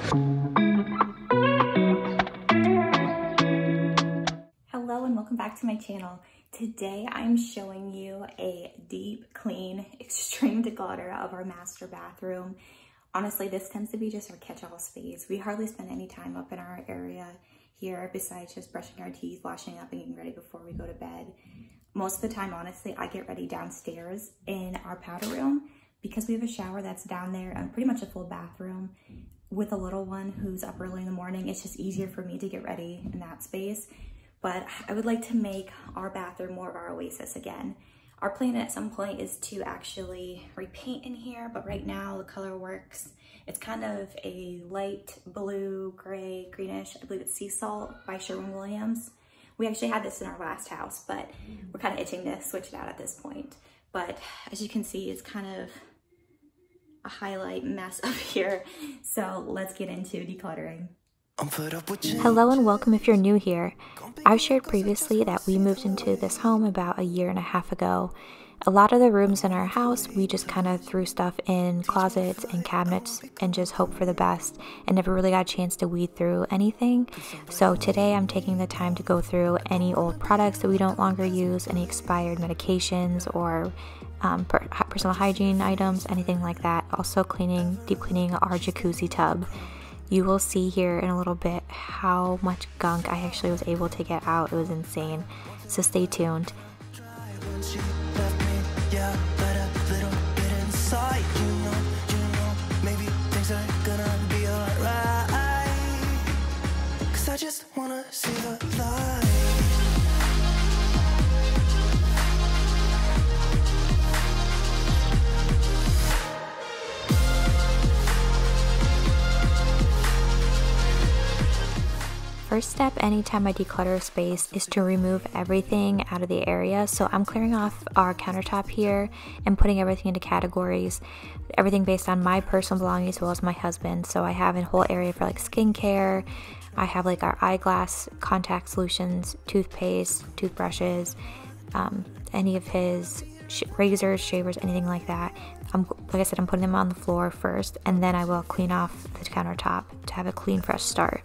Hello and welcome back to my channel. Today I'm showing you a deep clean, extreme declutter of our master bathroom. Honestly, this tends to be just our catch-all space. We hardly spend any time up in our area here besides just brushing our teeth, washing up, and getting ready before we go to bed. Most of the time, honestly, I get ready downstairs in our powder room because we have a shower that's down there and pretty much a full bathroom. With a little one who's up early in the morning, it's just easier for me to get ready in that space. But I would like to make our bathroom more of our oasis again. Our plan at some point is to actually repaint in here, but right now the color works. It's kind of a light blue, gray, greenish. I believe it's Sea Salt by Sherwin-Williams. We actually had this in our last house, but we're kind of itching to switch it out at this point. But as you can see, it's kind of a highlight mess up here. So let's get into decluttering. Hello and welcome if you're new here. I've shared previously that we moved into this home about 1.5 years ago. A lot of the rooms in our house, we just kind of threw stuff in closets and cabinets and just hoped for the best and never really got a chance to weed through anything. So today I'm taking the time to go through any old products that we don't longer use, any expired medications or personal hygiene items, anything like that. Also deep cleaning our jacuzzi tub. You will see here in a little bit how much gunk I actually was able to get out. It was insane. So stay tuned. I just wanna see the light. First step anytime I declutter a space is to remove everything out of the area. So I'm clearing off our countertop here and putting everything into categories, everything based on my personal belongings as well as my husband. So I have a whole area for like skincare. I have like our eyeglass, contact solutions, toothpaste, toothbrushes, any of his razors, shavers, anything like that. Like I said, I'm putting them on the floor first, and then I will clean off the countertop to have a clean, fresh start.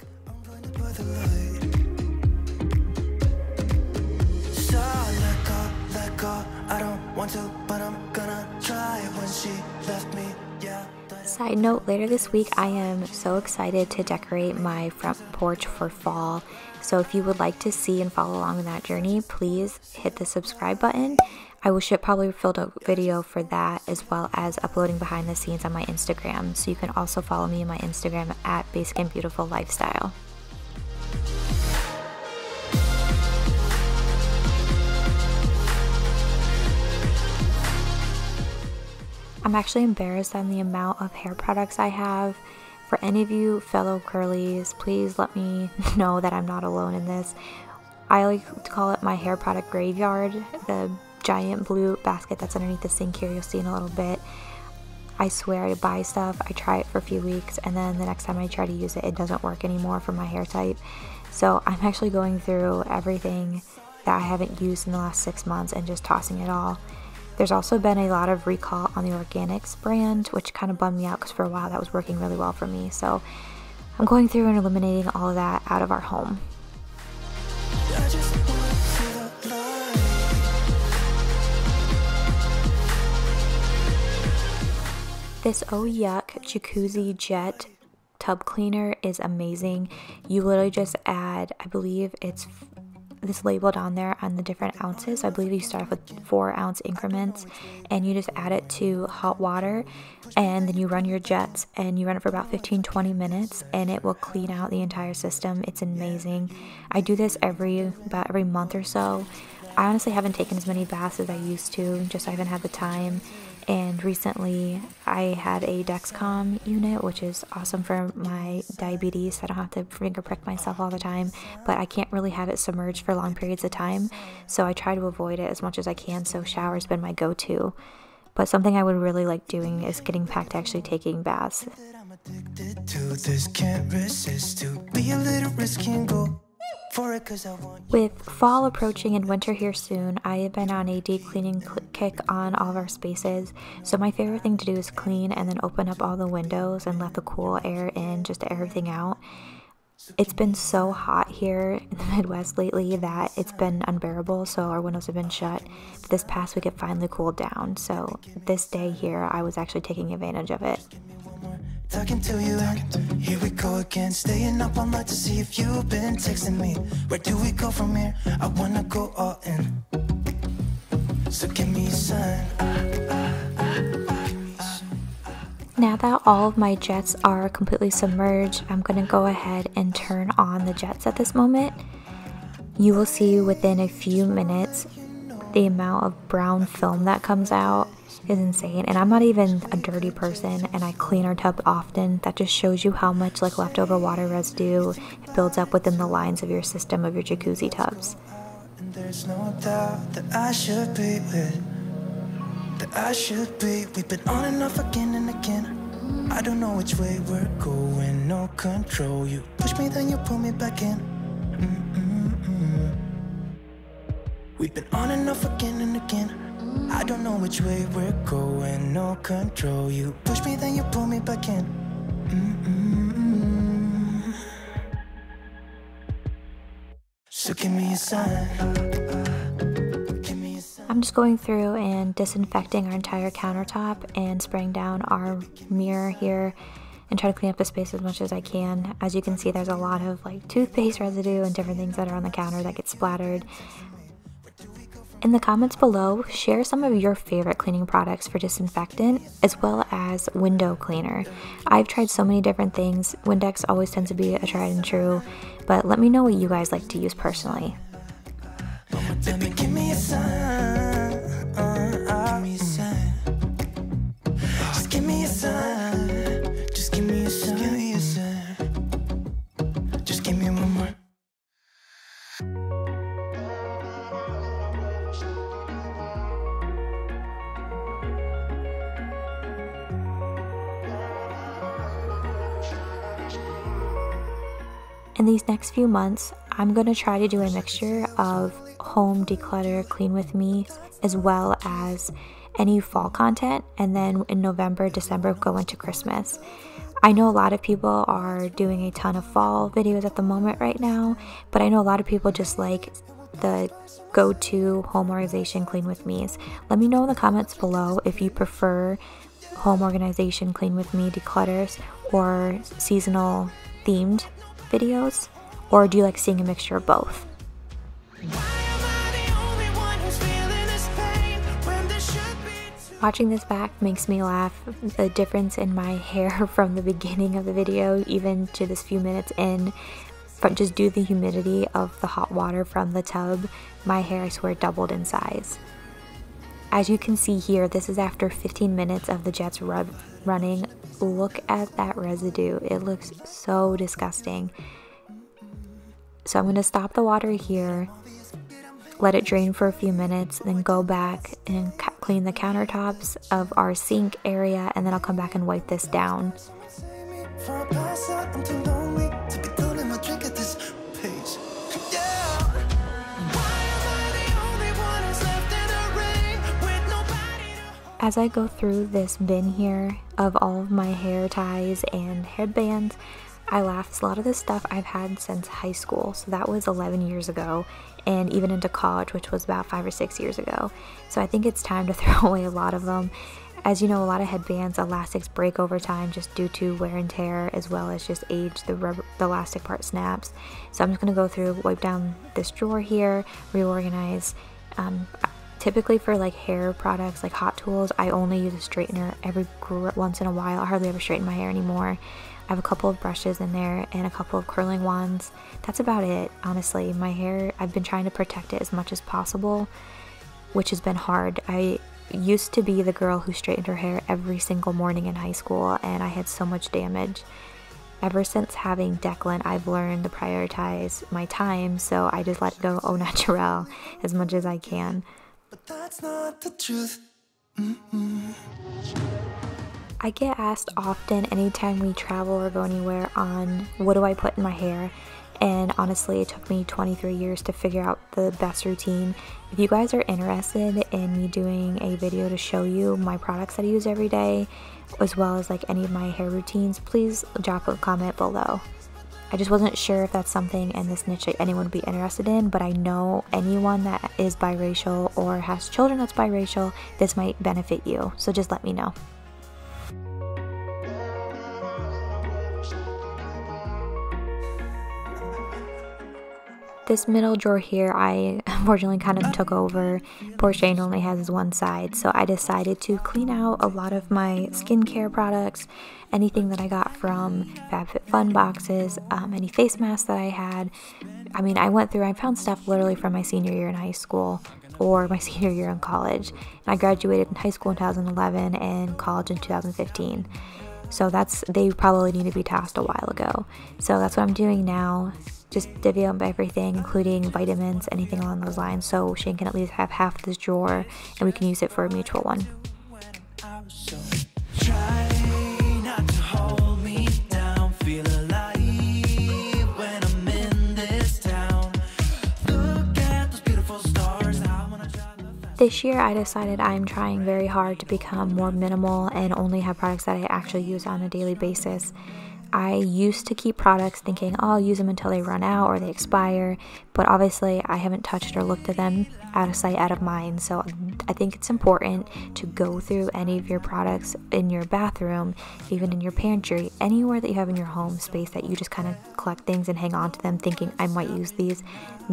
Side note, later this week I am so excited to decorate my front porch for fall. So if you would like to see and follow along in that journey, please hit the subscribe button. I will probably film a video for that as well as uploading behind the scenes on my Instagram. So you can also follow me on my Instagram at Basic and Beautiful Lifestyle. I'm actually embarrassed on the amount of hair products I have. For any of you fellow curlies, please let me know that I'm not alone in this. I like to call it my hair product graveyard. The giant blue basket that's underneath the sink here, you'll see in a little bit. I swear I buy stuff, I try it for a few weeks, and then the next time I try to use it, it doesn't work anymore for my hair type. So I'm actually going through everything that I haven't used in the last 6 months and just tossing it all. There's also been a lot of recall on the Organics brand, which kind of bummed me out because for a while that was working really well for me. So I'm going through and eliminating all of that out of our home. This Oh Yuck Jacuzzi Jet tub cleaner is amazing. You literally just add, I believe it's this labeled on there on the different ounces. So I believe you start off with 4-ounce increments and you just add it to hot water and then you run your jets and you run it for about 15-20 minutes and it will clean out the entire system. It's amazing. I do this about every month or so. I honestly haven't taken as many baths as I used to, just I haven't had the time. And recently I had a Dexcom unit, which is awesome for my diabetes. I don't have to finger prick myself all the time, but I can't really have it submerged for long periods of time. So I try to avoid it as much as I can. So shower's been my go-to. But something I would really like doing is getting back to actually taking baths. With fall approaching and winter here soon, I have been on a deep cleaning kick on all of our spaces. So my favorite thing to do is clean and then open up all the windows and let the cool air in just to air everything out. It's been so hot here in the Midwest lately that it's been unbearable, so our windows have been shut. But this past week it finally cooled down, so this day here I was actually taking advantage of it. Talking to you, here we go again. Staying up all night to see if you've been texting me. Where do we go from here? I wanna go all in. So give me a sign. Now that all of my jets are completely submerged, I'm going to go ahead and turn on the jets at this moment. You will see within a few minutes the amount of brown film that comes out is insane. And I'm not even a dirty person and I clean our tub often. That just shows you how much like leftover water residue builds up within the lines of your system of your jacuzzi tubs. And there's no doubt that I should be with. We've been on and off again and again. I don't know which way we're going, no control. You push me, then you pull me back in. We've been on and off again and again. I don't know which way we're going, no control. You push me, then you pull me back in. So give me a sign. I'm just going through and disinfecting our entire countertop and spraying down our mirror here and try to clean up the space as much as I can. As you can see, there's a lot of like toothpaste residue and different things that are on the counter that get splattered. In the comments below, share some of your favorite cleaning products for disinfectant as well as window cleaner. I've tried so many different things. Windex always tends to be a tried and true, but let me know what you guys like to use personally. Baby, give me a sign. Just give me a sign. Just give me a sign. Just give me one more. In these next few months, I'm going to try to do a mixture of home declutter, clean with me, as well as any fall content, and then in November, December, go into Christmas. I know a lot of people are doing a ton of fall videos at the moment right now, but I know a lot of people just like the go-to home organization clean with me's. Let me know in the comments below if you prefer home organization clean with me declutters or seasonal themed videos, or do you like seeing a mixture of both? Watching this back makes me laugh. The difference in my hair from the beginning of the video even to this few minutes in, from just due to the humidity of the hot water from the tub, my hair I swear doubled in size. As you can see here, this is after 15 minutes of the jets running. Look at that residue. It looks so disgusting. So I'm going to stop the water here, let it drain for a few minutes, then go back and clean the countertops of our sink area, and then I'll come back and wipe this down. As I go through this bin here of all of my hair ties and headbands, I laugh. A lot of this stuff I've had since high school, so that was 11 years ago, and even into college, which was about 5 or 6 years ago. So I think it's time to throw away a lot of them. As you know, a lot of headbands, elastics break over time just due to wear and tear, as well as just age. The elastic part snaps. So I'm just going to go through, wipe down this drawer here, reorganize. Typically for like hair products like hot tools, I only use a straightener every once in a while. I hardly ever straighten my hair anymore. I have a couple of brushes in there and a couple of curling wands. That's about it, honestly. My hair, I've been trying to protect it as much as possible, which has been hard. I used to be the girl who straightened her hair every single morning in high school, and I had so much damage. Ever since having Declutter, I've learned to prioritize my time, so I just let it go au naturel as much as I can. But that's not the truth. I get asked often anytime we travel or go anywhere on what do I put in my hair, and honestly it took me 23 years to figure out the best routine. If you guys are interested in me doing a video to show you my products that I use every day, as well as like any of my hair routines, please drop a comment below. I just wasn't sure if that's something in this niche that anyone would be interested in, but I know anyone that is biracial or has children that's biracial, this might benefit you, so just let me know. This middle drawer here, I unfortunately kind of took over. Poor Shane only has his one side, so I decided to clean out a lot of my skincare products, anything that I got from FabFitFun boxes, any face masks that I had. I mean, I found stuff literally from my senior year in high school or my senior year in college. And I graduated in high school in 2011 and college in 2015. So they probably need to be tossed a while ago. So that's what I'm doing now. Just divvy up everything, including vitamins, anything along those lines, so Shane can at least have half this drawer and we can use it for a mutual one. This year I decided I'm trying very hard to become more minimal and only have products that I actually use on a daily basis. I used to keep products thinking, oh, I'll use them until they run out or they expire, but obviously I haven't touched or looked at them, out of sight, out of mind. So I think it's important to go through any of your products in your bathroom, even in your pantry, anywhere that you have in your home space that you just kind of collect things and hang on to them thinking I might use these.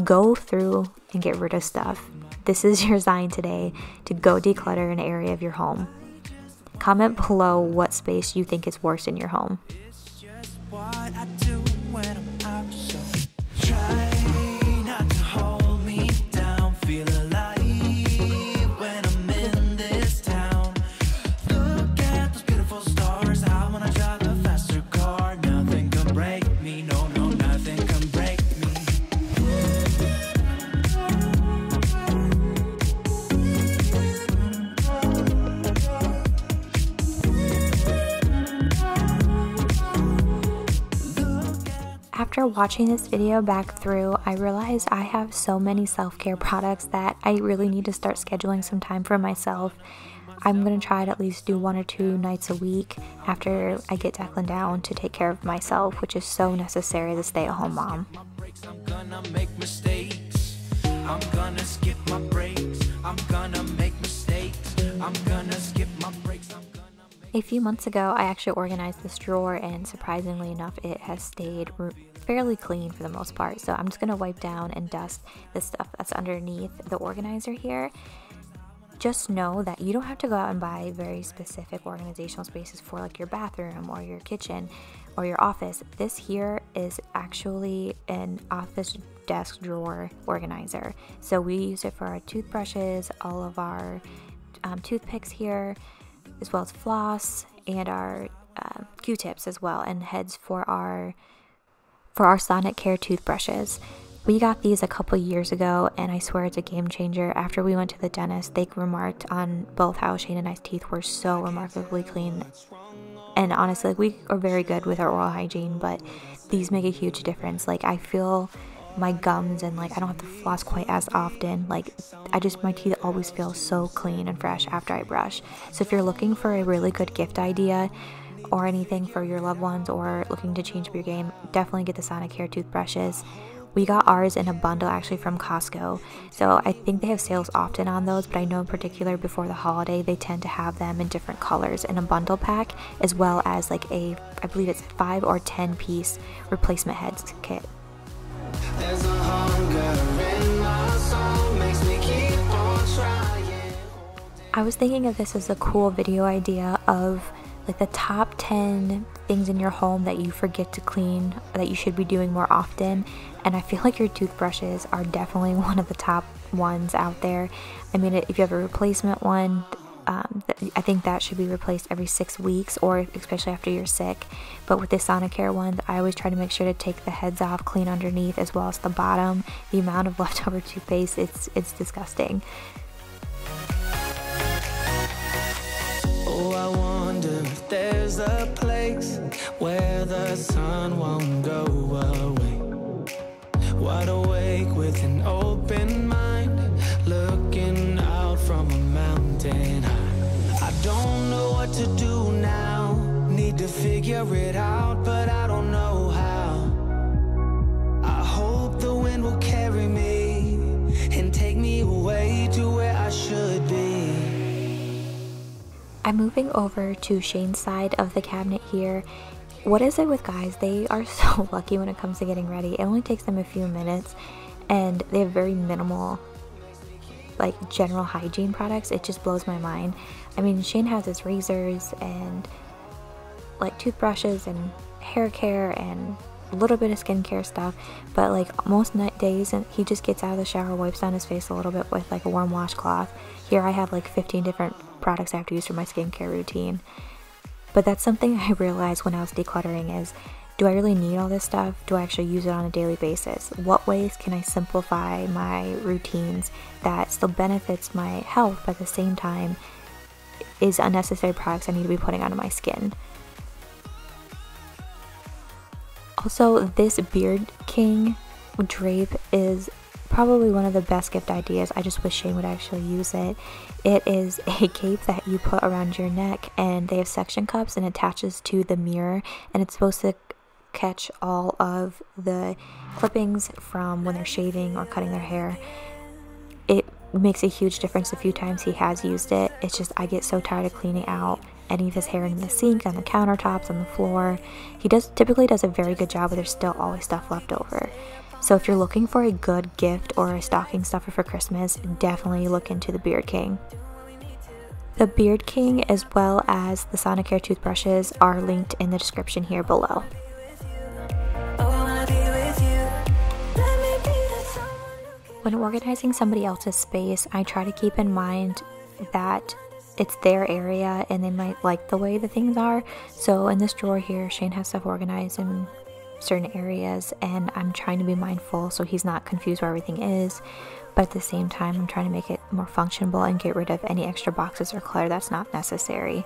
Go through and get rid of stuff. This is your sign today to go declutter an area of your home. Comment below what space you think is worst in your home. What I do when I'm out, so try not to hold me down. Feel alive when I'm in this town. Look at those beautiful stars. I wanna drive a faster car. Nothing can break me. No, nothing can break me. After watching this video back through, I realized I have so many self-care products that I really need to start scheduling some time for myself. I'm going to try to at least do 1 or 2 nights a week after I get Declan down to take care of myself, which is so necessary as a stay-at-home mom. I'm gonna make mistakes. I'm gonna skip my breaks. I'm gonna make mistakes. I'm gonna skip my breaks. A few months ago, I actually organized this drawer, and surprisingly enough, it has stayed fairly clean for the most part. So I'm just going to wipe down and dust the stuff that's underneath the organizer here. Just know that you don't have to go out and buy very specific organizational spaces for like your bathroom or your kitchen or your office. This here is actually an office desk drawer organizer. So we use it for our toothbrushes, all of our toothpicks here, as well as floss and our Q-tips as well, and heads for our Sonic Care toothbrushes. We got these a couple years ago, and I swear it's a game changer. After we went to the dentist, they remarked on both how Shane and I's teeth were so remarkably clean. And honestly, we are very good with our oral hygiene, but these make a huge difference. Like, I feel my gums, and like I don't have to floss quite as often. Like, my teeth always feel so clean and fresh after I brush. So if you're looking for a really good gift idea or anything for your loved ones, or looking to change up your game, definitely get the Sonic Care toothbrushes. We got ours in a bundle actually from Costco, so I think they have sales often on those, but I know in particular before the holiday they tend to have them in different colors in a bundle pack, as well as like I believe it's 5 or 10 piece replacement heads kit. There's a hunger in my soul, makes me keep on trying. I was thinking of this as a cool video idea of like the top 10 things in your home that you forget to clean, or that you should be doing more often. And I feel like your toothbrushes are definitely one of the top ones out there. I mean, if you have a replacement one, I think that should be replaced every 6 weeks, or especially after you're sick. But with the Sonicare ones, I always try to make sure to take the heads off, clean underneath as well as the bottom. The amount of leftover toothpaste, it's disgusting. Oh, I wonder if there's a place where the sun won't go away. I'm moving over to Shane's side of the cabinet here. What is it with guys? They are so lucky when it comes to getting ready. It only takes them a few minutes and they have very minimal like general hygiene products. It just blows my mind. I mean, Shane has his razors and like toothbrushes and hair care and a little bit of skincare stuff, but like most days he just gets out of the shower, wipes down his face a little bit with like a warm washcloth. Here I have like 15 different products I have to use for my skincare routine. But that's something I realized when I was decluttering is, do I really need all this stuff? Do I actually use it on a daily basis? What ways can I simplify my routines that still benefits my health, but at the same time is unnecessary products I need to be putting onto my skin? Also, this Beard King drape is probably one of the best gift ideas. I just wish Shane would actually use it. It is a cape that you put around your neck, and they have suction cups and attaches to the mirror, and it's supposed to catch all of the clippings from when they're shaving or cutting their hair. It makes a huge difference. A few times he has used it. It's just I get so tired of cleaning out any of his hair in the sink, on the countertops, on the floor. He typically does a very good job, but there's still always stuff left over. So if you're looking for a good gift or a stocking stuffer for Christmas, definitely look into the Beard King. The Beard King as well as the Sonicare toothbrushes are linked in the description here below. When organizing somebody else's space, I try to keep in mind that it's their area and they might like the way the things are. So in this drawer here, Shane has stuff organized in certain areas, and I'm trying to be mindful so he's not confused where everything is, but at the same time I'm trying to make it more functional and get rid of any extra boxes or clutter that's not necessary.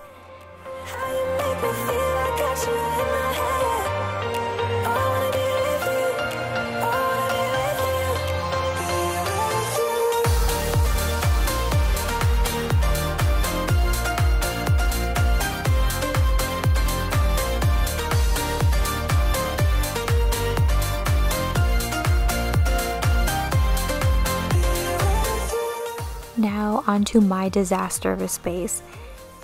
Now onto my disaster of a space.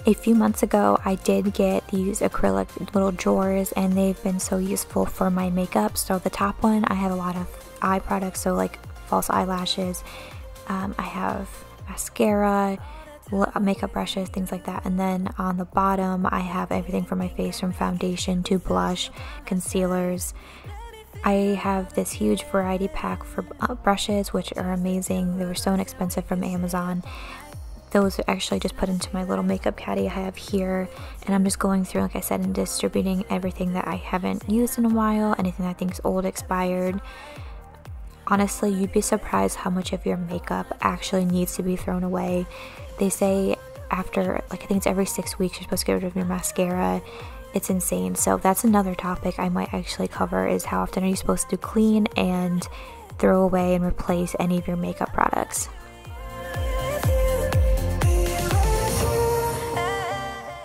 A few months ago I did get these acrylic little drawers, and they've been so useful for my makeup. So the top one, I have a lot of eye products, so like false eyelashes, I have mascara, makeup brushes, things like that. And then on the bottom I have everything for my face, from foundation to blush, concealers. I have this huge variety pack for brushes, which are amazing. They were so inexpensive from Amazon. Those are actually just put into my little makeup caddy I have here, and I'm just going through, like I said, and distributing everything that I haven't used in a while, anything I think is old, expired. Honestly, you'd be surprised how much of your makeup actually needs to be thrown away. They say after, like I think it's every 6 weeks, you're supposed to get rid of your mascara. It's insane. So that's another topic I might actually cover, is how often are you supposed to clean and throw away and replace any of your makeup products.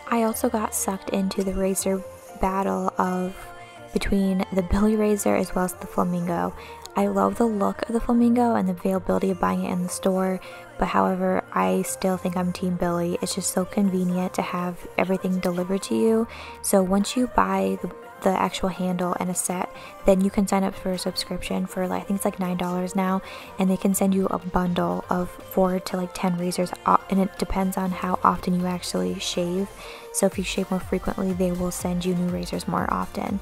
I also got sucked into the razor battle between the Billy razor as well as the Flamingo. I love the look of the Flamingo and the availability of buying it in the store, but however, I still think I'm Team Billy. It's just so convenient to have everything delivered to you. So once you buy the actual handle and a set, then you can sign up for a subscription for I think it's like $9 now, and they can send you a bundle of 4 to like 10 razors, and it depends on how often you actually shave. So if you shave more frequently, they will send you new razors more often.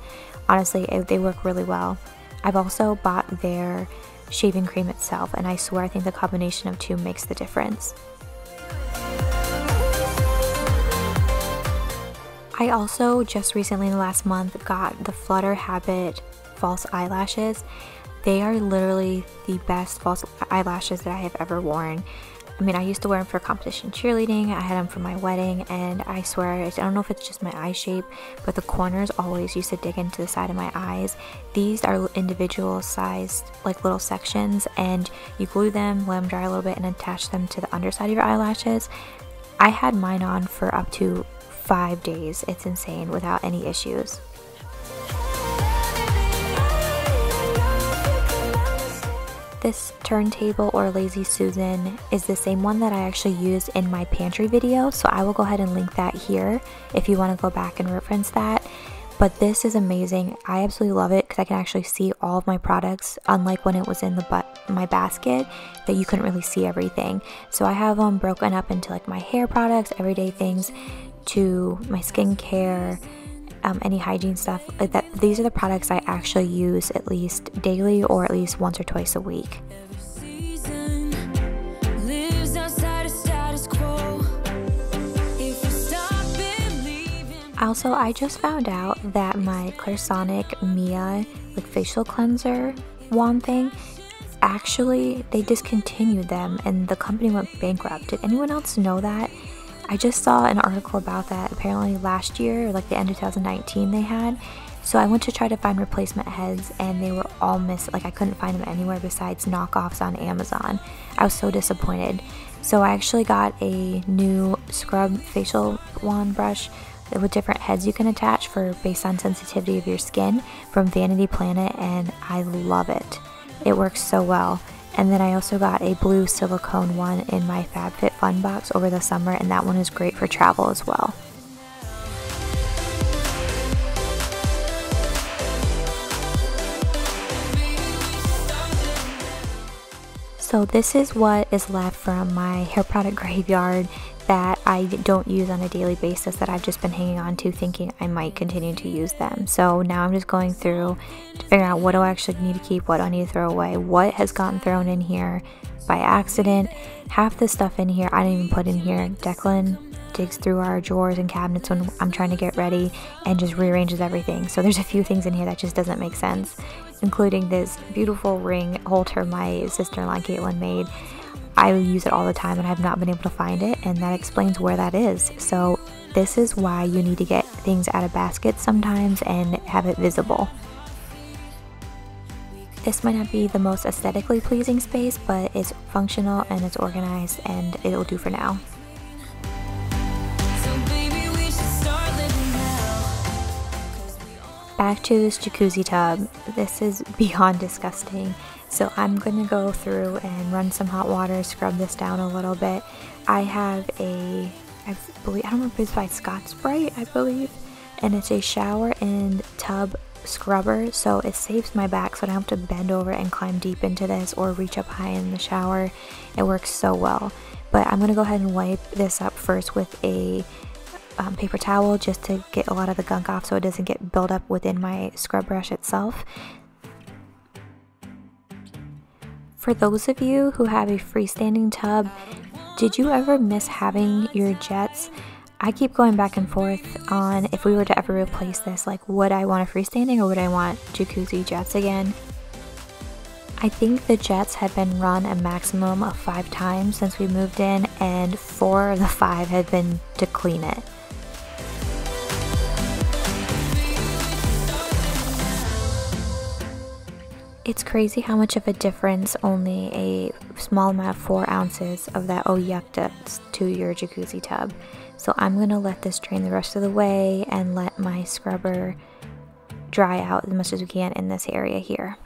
Honestly, they work really well. I've also bought their shaving cream itself, and I swear I think the combination of two makes the difference. I also just recently in the last month got the Flutter Habit false eyelashes. They are literally the best false eyelashes that I have ever worn. I mean, I used to wear them for competition cheerleading, I had them for my wedding, and I swear, I don't know if it's just my eye shape, but the corners always used to dig into the side of my eyes. These are individual sized, like little sections, and you glue them, let them dry a little bit, and attach them to the underside of your eyelashes. I had mine on for up to 5 days. It's insane, without any issues. This turntable or Lazy Susan is the same one that I actually used in my pantry video, so I will go ahead and link that here if you want to go back and reference that. But this is amazing. I absolutely love it because I can actually see all of my products, unlike when it was in my basket that you couldn't really see everything. So I have them broken up into like my hair products, everyday things, to my skincare, any hygiene stuff like that. These are the products I actually use at least daily or at least once or twice a week. Also, I just found out that my Clarisonic Mia like facial cleanser wand thing, actually they discontinued them and the company went bankrupt. Did anyone else know that? I just saw an article about that. Apparently last year, or like the end of 2019 they had. So I went to try to find replacement heads and they were all missing. Like I couldn't find them anywhere besides knockoffs on Amazon. I was so disappointed. So I actually got a new scrub facial wand brush with different heads you can attach for based on sensitivity of your skin from Vanity Planet, and I love it. It works so well. And then I also got a blue silicone one in my FabFitFun box over the summer, and that one is great for travel as well. So this is what is left from my hair product graveyard that I don't use on a daily basis, that I've just been hanging on to thinking I might continue to use them. So now I'm just going through to figure out what do I actually need to keep, what do I need to throw away, what has gotten thrown in here by accident. Half the stuff in here I didn't even put in here. Declan digs through our drawers and cabinets when I'm trying to get ready and just rearranges everything. So there's a few things in here that just doesn't make sense, including this beautiful ring holder my sister-in-law Caitlin made. I use it all the time and I have not been able to find it, and that explains where that is. So this is why you need to get things out of baskets sometimes and have it visible. This might not be the most aesthetically pleasing space, but it's functional and it's organized and it'll do for now. Back to this jacuzzi tub. This is beyond disgusting. So I'm gonna go through and run some hot water, scrub this down a little bit. I have I don't remember if it's by Scotts-Brite, I believe, and it's a shower and tub scrubber, so it saves my back so I don't have to bend over and climb deep into this or reach up high in the shower. It works so well. But I'm gonna go ahead and wipe this up first with a paper towel just to get a lot of the gunk off so it doesn't get built up within my scrub brush itself. For those of you who have a freestanding tub, did you ever miss having your jets? I keep going back and forth on if we were to ever replace this, like would I want a freestanding or would I want jacuzzi jets again? I think the jets had been run a maximum of 5 times since we moved in, and 4 of the 5 had been to clean it. It's crazy how much of a difference only a small amount of 4 ounces of that oh yuck does to your jacuzzi tub. So I'm gonna let this drain the rest of the way and let my scrubber dry out as much as we can in this area here.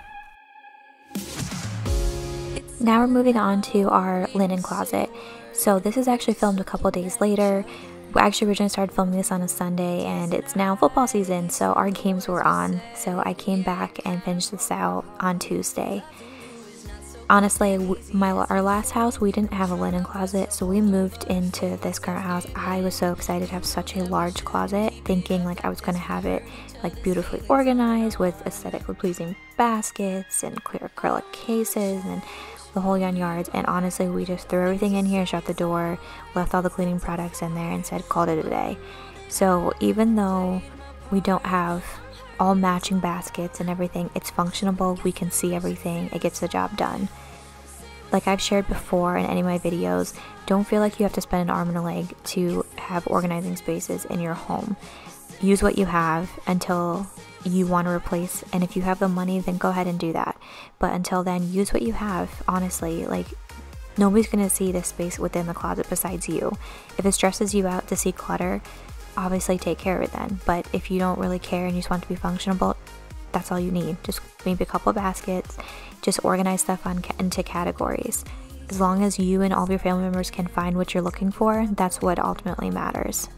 Now we're moving on to our linen closet. So this is actually filmed a couple days later. We actually originally started filming this on a Sunday, and it's now football season, so our games were on. So I came back and finished this out on Tuesday. Honestly, our last house, we didn't have a linen closet, so we moved into this current house. I was so excited to have such a large closet, thinking like I was going to have it like beautifully organized with aesthetically pleasing baskets and clear acrylic cases and the whole yards. And honestly, we just threw everything in here, shut the door, left all the cleaning products in there, and said called it a day. So even though we don't have all matching baskets and everything, it's functional, we can see everything, it gets the job done. Like I've shared before in any of my videos, don't feel like you have to spend an arm and a leg to have organizing spaces in your home. Use what you have until you want to replace, and if you have the money, then go ahead and do that. But until then, use what you have. Honestly, like nobody's gonna see this space within the closet besides you. If it stresses you out to see clutter, obviously take care of it then. But if you don't really care and you just want it to be functional, that's all you need. Just maybe a couple of baskets. Just organize stuff into categories. As long as you and all of your family members can find what you're looking for, that's what ultimately matters.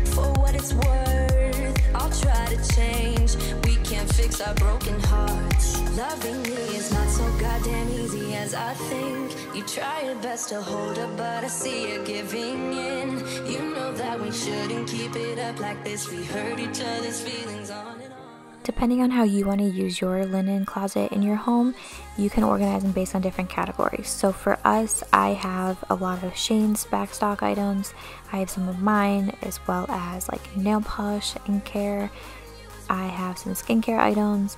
For what it's worth, I'll try to change. We can't fix our broken hearts. Loving me is not so goddamn easy as I think. You try your best to hold up, but I see you giving in. You know that we shouldn't keep it up like this. We hurt each other's feelings on and on. Depending on how you want to use your linen closet in your home, you can organize them based on different categories. So for us, I have a lot of Shane's backstock items. I have some of mine, as well as like nail polish and care. I have some skincare items,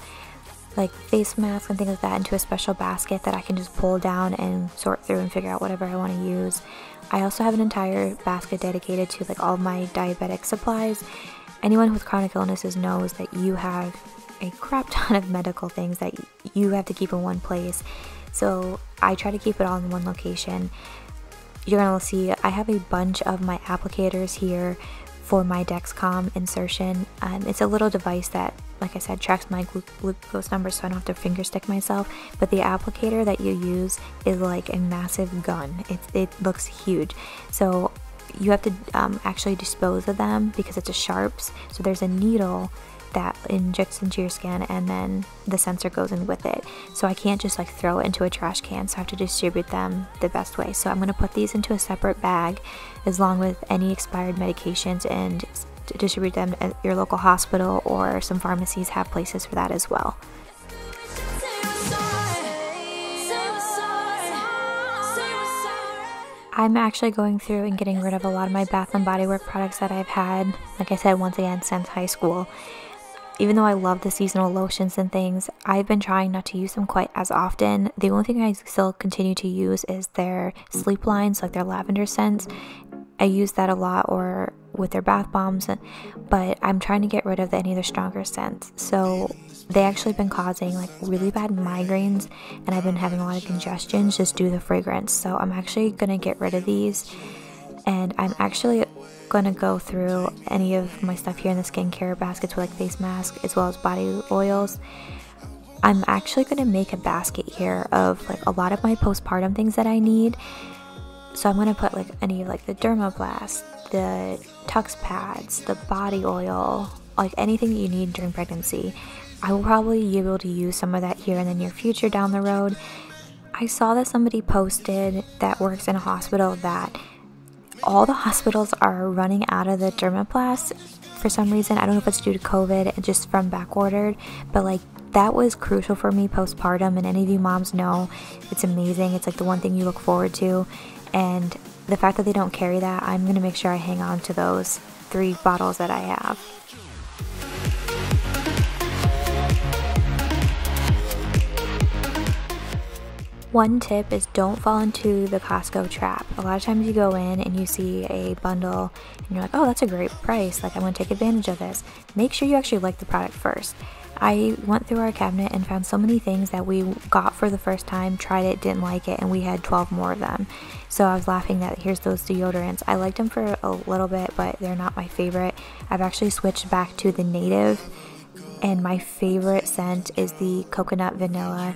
like face masks and things like that, into a special basket that I can just pull down and sort through and figure out whatever I want to use. I also have an entire basket dedicated to like all of my diabetic supplies. Anyone with chronic illnesses knows that you have a crap ton of medical things that you have to keep in one place. So I try to keep it all in one location. You're gonna see I have a bunch of my applicators here for my Dexcom insertion. It's a little device that, like I said, tracks my glucose numbers, so I don't have to finger stick myself. But the applicator that you use is like a massive gun. It looks huge. So you have to actually dispose of them because it's a sharps. So there's a needle that injects into your skin, and then the sensor goes in with it. So I can't just like throw it into a trash can, so I have to distribute them the best way. So I'm going to put these into a separate bag along with any expired medications and distribute them at your local hospital, or some pharmacies have places for that as well. I'm actually going through and getting rid of a lot of my Bath & Body Works products that I've had, like I said, once again, since high school. Even though I love the seasonal lotions and things, I've been trying not to use them quite as often. The only thing I still continue to use is their sleep lines, like their lavender scents. I use that a lot, or with their bath bombs, but I'm trying to get rid of any of their stronger scents. So they actually been causing like really bad migraines, and I've been having a lot of congestion just due to the fragrance. So I'm actually gonna get rid of these, and I'm actually gonna go through any of my stuff here in the skincare baskets with like face masks as well as body oils. I'm actually gonna make a basket here of like a lot of my postpartum things that I need. So I'm gonna put like any of like the Dermablast, the Tux pads, the body oil, like anything that you need during pregnancy. I will probably be able to use some of that here in the near future down the road. I saw that somebody posted that works in a hospital that all the hospitals are running out of the Dermablast for some reason. I don't know if it's due to COVID and just from back ordered, but like that was crucial for me postpartum, and any of you moms know it's amazing. It's like the one thing you look forward to, and the fact that they don't carry that, I'm going to make sure I hang on to those 3 bottles that I have. One tip is don't fall into the Costco trap. A lot of times you go in and you see a bundle and you're like, oh, that's a great price, like I want to take advantage of this. Make sure you actually like the product first. I went through our cabinet and found so many things that we got for the first time, tried it, didn't like it, and we had 12 more of them. So I was laughing that here's those deodorants. I liked them for a little bit, but they're not my favorite. I've actually switched back to the Native, and my favorite scent is the coconut vanilla,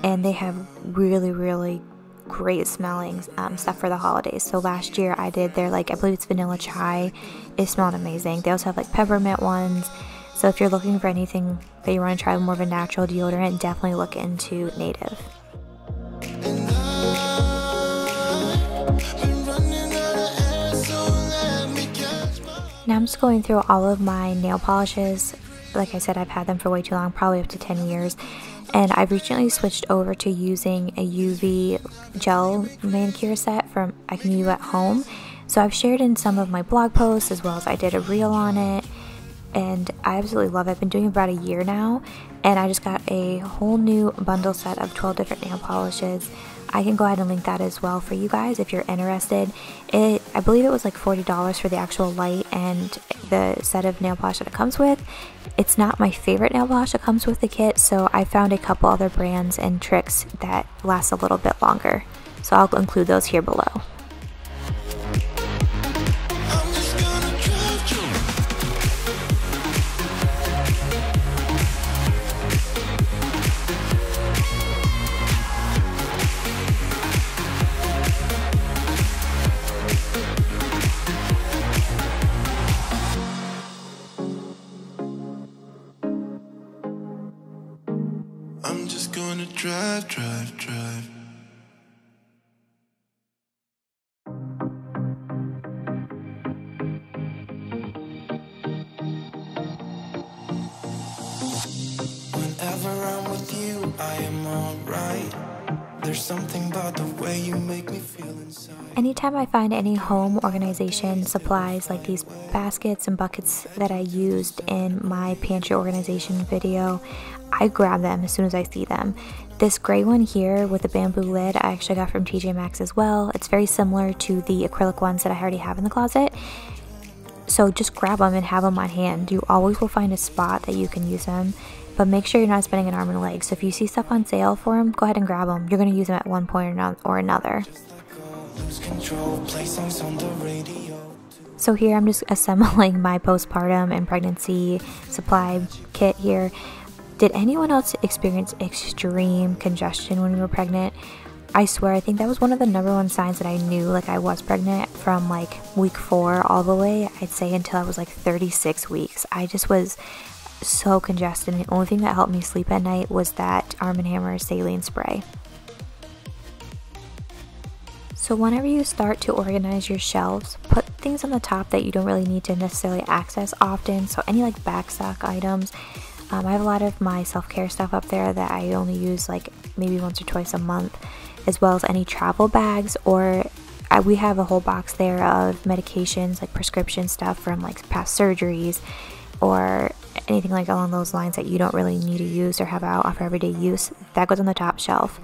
and they have really great smelling stuff for the holidays. So last year I did their, like, I believe it's vanilla chai. It smelled amazing. They also have like peppermint ones. So if you're looking for anything that you want to try more of a natural deodorant, definitely look into Native. Now I'm just going through all of my nail polishes. Like I said, I've had them for way too long, probably up to 10 years. And I've recently switched over to using a UV gel manicure set from I Can Use at Home. So I've shared in some of my blog posts, as well as I did a reel on it. And I absolutely love it. I've been doing it about a year now, and I just got a whole new bundle set of 12 different nail polishes. I can go ahead and link that as well for you guys if you're interested. I believe it was like $40 for the actual light and the set of nail polish that it comes with. It's not my favorite nail polish that comes with the kit, so I found a couple other brands and tricks that last a little bit longer. So I'll include those here below. I'm just gonna drive, drive, drive. Whenever I'm with you, I am alright. There's something about the way you make me feel inside. Anytime I find any home organization supplies like these baskets and buckets that I used in my pantry organization video, I grab them as soon as I see them. This gray one here with the bamboo lid I actually got from TJ Maxx as well. It's very similar to the acrylic ones that I already have in the closet. So just grab them and have them on hand. You always will find a spot that you can use them, but make sure you're not spending an arm and a leg. So if you see stuff on sale for them, go ahead and grab them. You're going to use them at one point or another. So here I'm just assembling my postpartum and pregnancy supply kit here. Did anyone else experience extreme congestion when we were pregnant? I swear, I think that was one of the #1 signs that I knew like I was pregnant from like week 4 all the way, I'd say, until I was like 36 weeks. I just was so congested, and the only thing that helped me sleep at night was that Arm & Hammer saline spray. So whenever you start to organize your shelves, put things on the top that you don't really need to necessarily access often. So any like backstock items. I have a lot of my self-care stuff up there that I only use like maybe once or twice a month, as well as any travel bags, or we have a whole box there of medications, like prescription stuff from like past surgeries or anything like along those lines that you don't really need to use or have out for everyday use. That goes on the top shelf.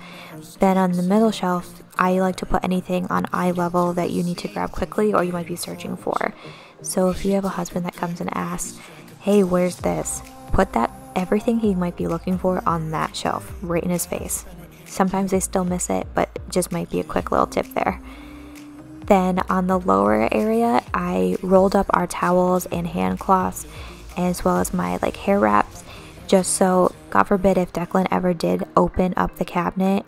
Then on the middle shelf, I like to put anything on eye level that you need to grab quickly or you might be searching for. So if you have a husband that comes and asks, hey, where's this? Put that everything he might be looking for on that shelf right in his face. Sometimes they still miss it, but it just might be a quick little tip there. Then on the lower area, I rolled up our towels and hand cloths, as well as my like hair wraps, just so God forbid if Declan ever did open up the cabinet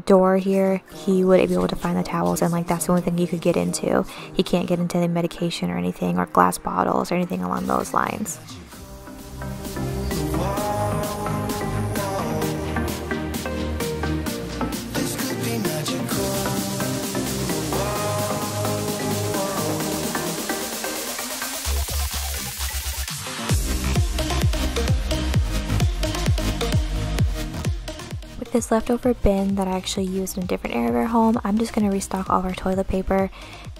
door here, he would be able to find the towels, and like that's the only thing he could get into. He can't get into the medication or anything, or glass bottles or anything along those lines. This leftover bin that I actually used in a different area of our home, I'm just going to restock all of our toilet paper.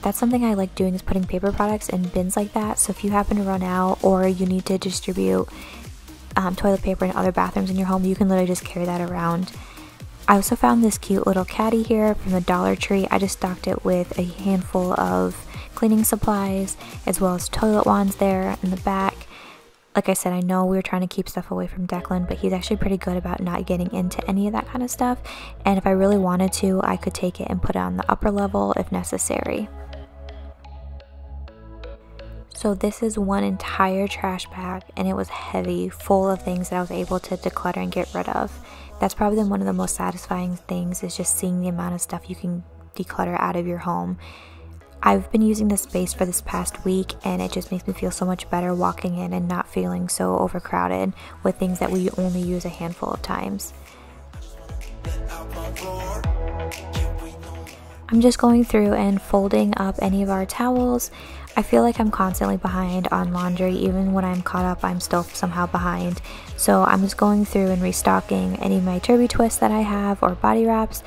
That's something I like doing, is putting paper products in bins like that. So if you happen to run out or you need to distribute toilet paper in other bathrooms in your home, you can literally just carry that around. I also found this cute little caddy here from the Dollar Tree. I just stocked it with a handful of cleaning supplies, as well as toilet wands there in the back. Like I said, I know we were trying to keep stuff away from Declan, but he's actually pretty good about not getting into any of that kind of stuff. And if I really wanted to, I could take it and put it on the upper level if necessary. So this is one entire trash bag, and it was heavy, full of things that I was able to declutter and get rid of. That's probably one of the most satisfying things, is just seeing the amount of stuff you can declutter out of your home. I've been using this space for this past week, and it just makes me feel so much better walking in and not feeling so overcrowded with things that we only use a handful of times. I'm just going through and folding up any of our towels. I feel like I'm constantly behind on laundry. Even when I'm caught up, I'm still somehow behind. So I'm just going through and restocking any of my Turby Twists that I have, or body wraps.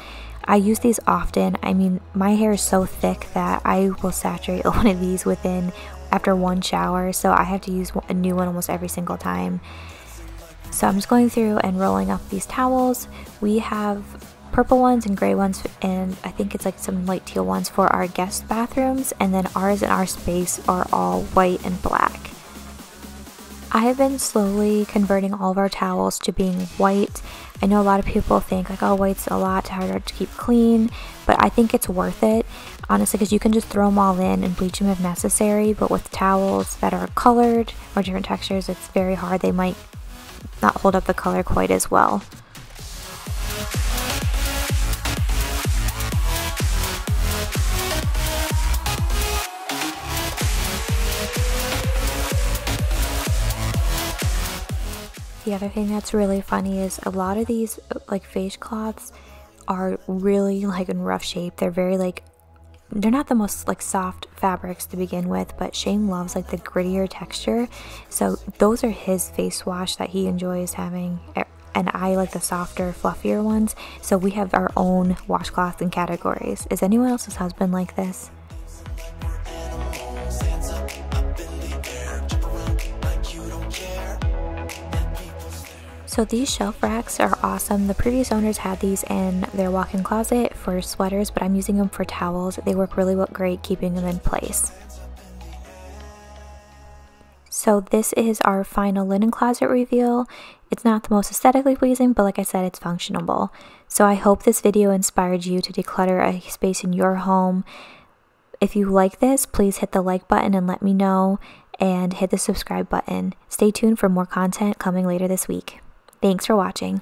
I use these often. I mean, my hair is so thick that I will saturate one of these after one shower, so I have to use a new one almost every single time. So I'm just going through and rolling up these towels. We have purple ones and gray ones, and I think it's like some light teal ones for our guest bathrooms, and then ours and our space are all white and black. I have been slowly converting all of our towels to being white. I know a lot of people think like, oh, white's a lot harder to keep clean, but I think it's worth it, honestly, because you can just throw them all in and bleach them if necessary. But with towels that are colored or different textures, it's very hard. They might not hold up the color quite as well. The other thing that's really funny is a lot of these like face cloths are really like in rough shape. They're very like, they're not the most like soft fabrics to begin with, but Shane loves like the grittier texture. So those are his face wash that he enjoys having, and I like the softer, fluffier ones. So we have our own washcloths and categories. Is anyone else's husband like this? So these shelf racks are awesome. The previous owners had these in their walk-in closet for sweaters, but I'm using them for towels. They work really great keeping them in place. So this is our final linen closet reveal. It's not the most aesthetically pleasing, but like I said, it's functional. So I hope this video inspired you to declutter a space in your home. If you like this, please hit the like button and let me know, and hit the subscribe button. Stay tuned for more content coming later this week. Thanks for watching.